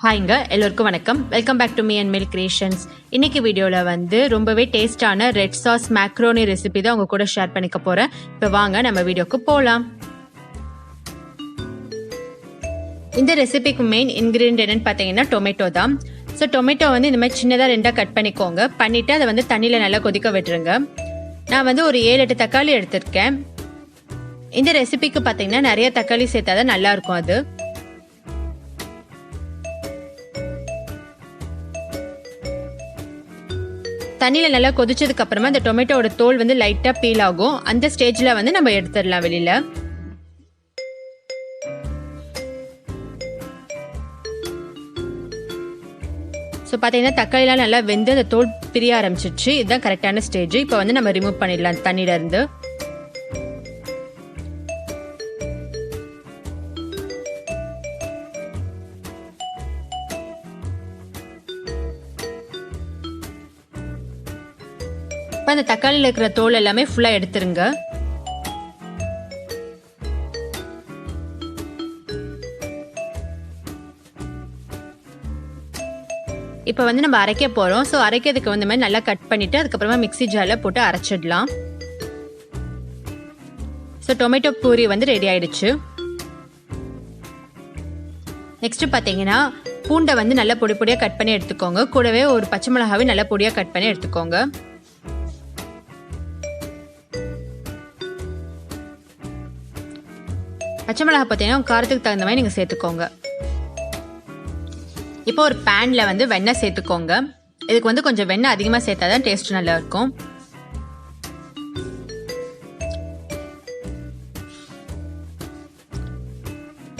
ஹாய்ங்க, எல்லோருக்கும் வணக்கம். Welcome back to me and milk creations. இன்னைக்கு வீடியோவில் வந்து ரொம்பவே டேஸ்டான ரெட் சாஸ் மேக்ரோனி ரெசிபி தான் உங்க கூட ஷேர் பண்ணிக்க போகிறேன். இப்போ வாங்க நம்ம வீடியோக்கு போகலாம். இந்த ரெசிபிக்கு மெயின் இன்க்ரீடியன்ட் என்னன்னு பார்த்தீங்கன்னா டொமேட்டோ தான். ஸோ டொமேட்டோ வந்து இந்த மாதிரி சின்னதாக ரெண்டாக கட் பண்ணிக்கோங்க. பண்ணிவிட்டு அதை வந்து தண்ணியில் நல்லா கொதிக்க விட்டுருங்க. நான் வந்து ஒரு 7-8 தக்காளி எடுத்திருக்கேன். இந்த ரெசிபிக்கு பார்த்தீங்கன்னா நிறைய தக்காளி சேர்த்தா தான் நல்லாயிருக்கும். அது தண்ணியில் நல்லா கொதிச்சதுக்கு அப்புறமா இந்த டொமேட்டோட தோல் வந்து லைட்டாக பீல் ஆகும். அந்த ஸ்டேஜில் வந்து நம்ம எடுத்துடலாம் வெளியில். ஸோ பார்த்தீங்கன்னா தக்காளிலாம் நல்லா வெந்து அந்த தோல் பிரிய ஆரம்பிச்சிச்சு. இதுதான் கரெக்டான ஸ்டேஜ். இப்போ வந்து நம்ம ரிமூவ் பண்ணிடலாம் தண்ணியிலேருந்து. இப்போ அந்த தக்காளியில் இருக்கிற தோல் எல்லாமே ஃபுல்லாக எடுத்துருங்க. இப்போ வந்து நம்ம அரைக்க போகிறோம். ஸோ அரைக்கிறதுக்கு வந்து மாதிரி நல்லா கட் பண்ணிவிட்டு அதுக்கப்புறமா மிக்ஸி ஜாரில் போட்டு அரைச்சிடலாம். ஸோ டொமேட்டோ பூரி வந்து ரெடி ஆயிடுச்சு. நெக்ஸ்ட்டு பார்த்தீங்கன்னா பூண்டை வந்து நல்லா பொடி பொடியாக கட் பண்ணி எடுத்துக்கோங்க. கூடவே ஒரு பச்சை மிளகாவே நல்லா பொடியாக கட் பண்ணி எடுத்துக்கோங்க. பச்சை மிளகா பார்த்தீங்கன்னா காரத்துக்கு தகுந்த மாதிரி நீங்கள் சேர்த்துக்கோங்க. இப்போ ஒரு பேனில் வந்து வெண்ணெய் சேர்த்துக்கோங்க. இதுக்கு வந்து கொஞ்சம் வெண்ணெய் அதிகமாக சேர்த்தா தான் டேஸ்ட் நல்லா இருக்கும்.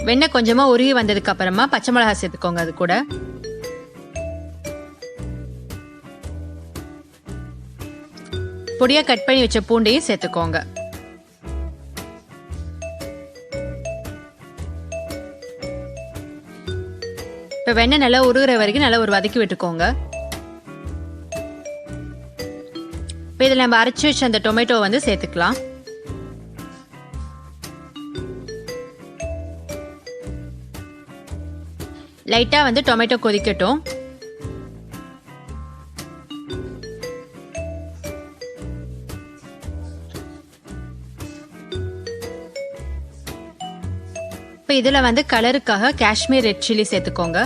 வெண்ணெய் கொஞ்சமாக உருகி வந்ததுக்கு அப்புறமா பச்சை மிளகா சேர்த்துக்கோங்க. அது கூட பொடியாக கட் பண்ணி வச்ச பூண்டையும் சேர்த்துக்கோங்க. இப்போ வெண்ணெய் நல்லா உருகிற வரைக்கும் நல்லா ஒரு வதக்கி விட்டுக்கோங்க. இப்போ இதில் நம்ம அரைச்சி வச்ச அந்த டொமேட்டோ வந்து சேர்த்துக்கலாம். லைட்டாக வந்து டொமேட்டோ கொதிக்கட்டும். இப்போ இதில் வந்து கலருக்காக காஷ்மீர் ரெட் சில்லி சேர்த்துக்கோங்க.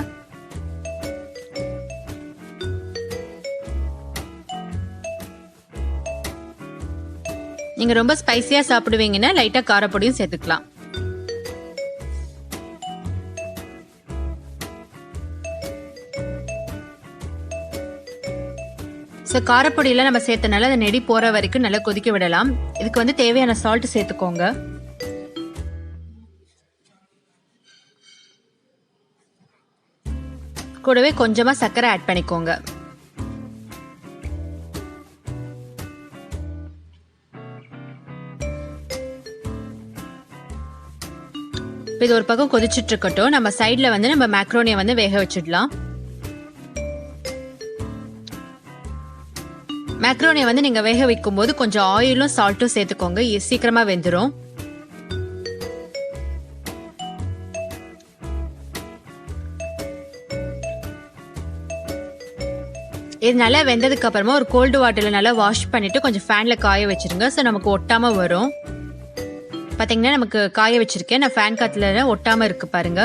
நீங்கள் ரொம்ப ஸ்பைசியாக சாப்பிடுவீங்கன்னா லைட்டாக காரப்பொடியும் சேர்த்துக்கலாம். ஸோ காரப்பொடியெல்லாம் நம்ம சேர்த்தனால அந்த நெடி போகிற வரைக்கும் நல்லா கொதிக்க விடலாம். இதுக்கு வந்து தேவையான சால்ட் சேர்த்துக்கோங்க. கூடவே கொஞ்சமாக சர்க்கரை ஆட் பண்ணிக்கோங்க. இது ஒரு பக்கம் கொதிச்சுட்டு இருக்கட்டும். நம்ம சைடில் வந்து நம்ம மேக்ரோனியை வந்து வேக வச்சிடலாம். மேக்ரோனியை வந்து நீங்கள் வேக வைக்கும் போது கொஞ்சம் ஆயிலும் சால்ட்டும் சேர்த்துக்கோங்க. சீக்கிரமாக வெந்துடும். இது நல்லா வெந்ததுக்கு அப்புறமா ஒரு கோல்டு வாட்டரில் நல்லா வாஷ் பண்ணிட்டு கொஞ்சம் ஃபேனில் காய வச்சிருங்க. ஸோ நமக்கு ஒட்டாமல் வரும். பார்த்தீங்கன்னா நமக்கு காய வச்சிருக்கேன். நான் ஃபேன் காத்துல ஒட்டாமல் இருக்கு பாருங்க.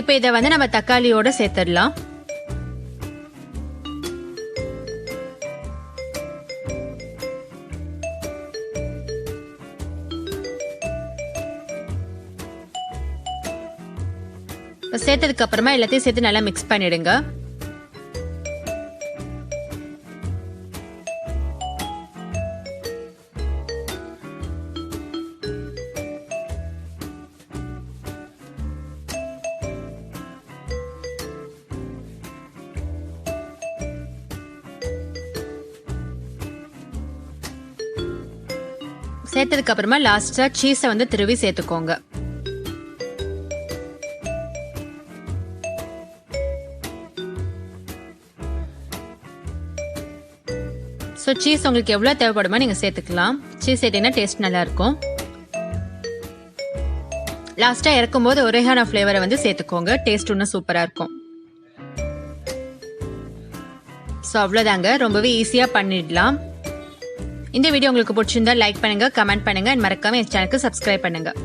இப்போ இதை வந்து நம்ம தக்காளியோட சேர்த்துடலாம். சேர்த்ததுக்கு அப்புறமா எல்லாத்தையும் சேர்த்து நல்லா மிக்ஸ் பண்ணிடுங்க. சேர்த்ததுக்கு அப்புறமா லாஸ்டா சீஸை வந்து திருவி சேர்த்துக்கோங்க. ஸோ சீஸ் உங்களுக்கு எவ்வளோ தேவைப்படுமோ நீங்கள் சேர்த்துக்கலாம். சீஸ் சேர்த்தீங்கன்னா டேஸ்ட் நல்லாயிருக்கும். லாஸ்ட்டாக இறக்கும்போது ஒரேகானோ ஃப்ளேவரை வந்து சேர்த்துக்கோங்க. டேஸ்ட் இன்னும் சூப்பராக இருக்கும். ஸோ அவ்வளோதாங்க, ரொம்பவே ஈஸியாக பண்ணிடலாம். இந்த வீடியோ உங்களுக்கு பிடிச்சிருந்தா லைக் பண்ணுங்கள், கமெண்ட் பண்ணுங்கள், அண்ட் மறக்காமல் என் சேனலுக்கு சப்ஸ்கிரைப் பண்ணுங்கள்.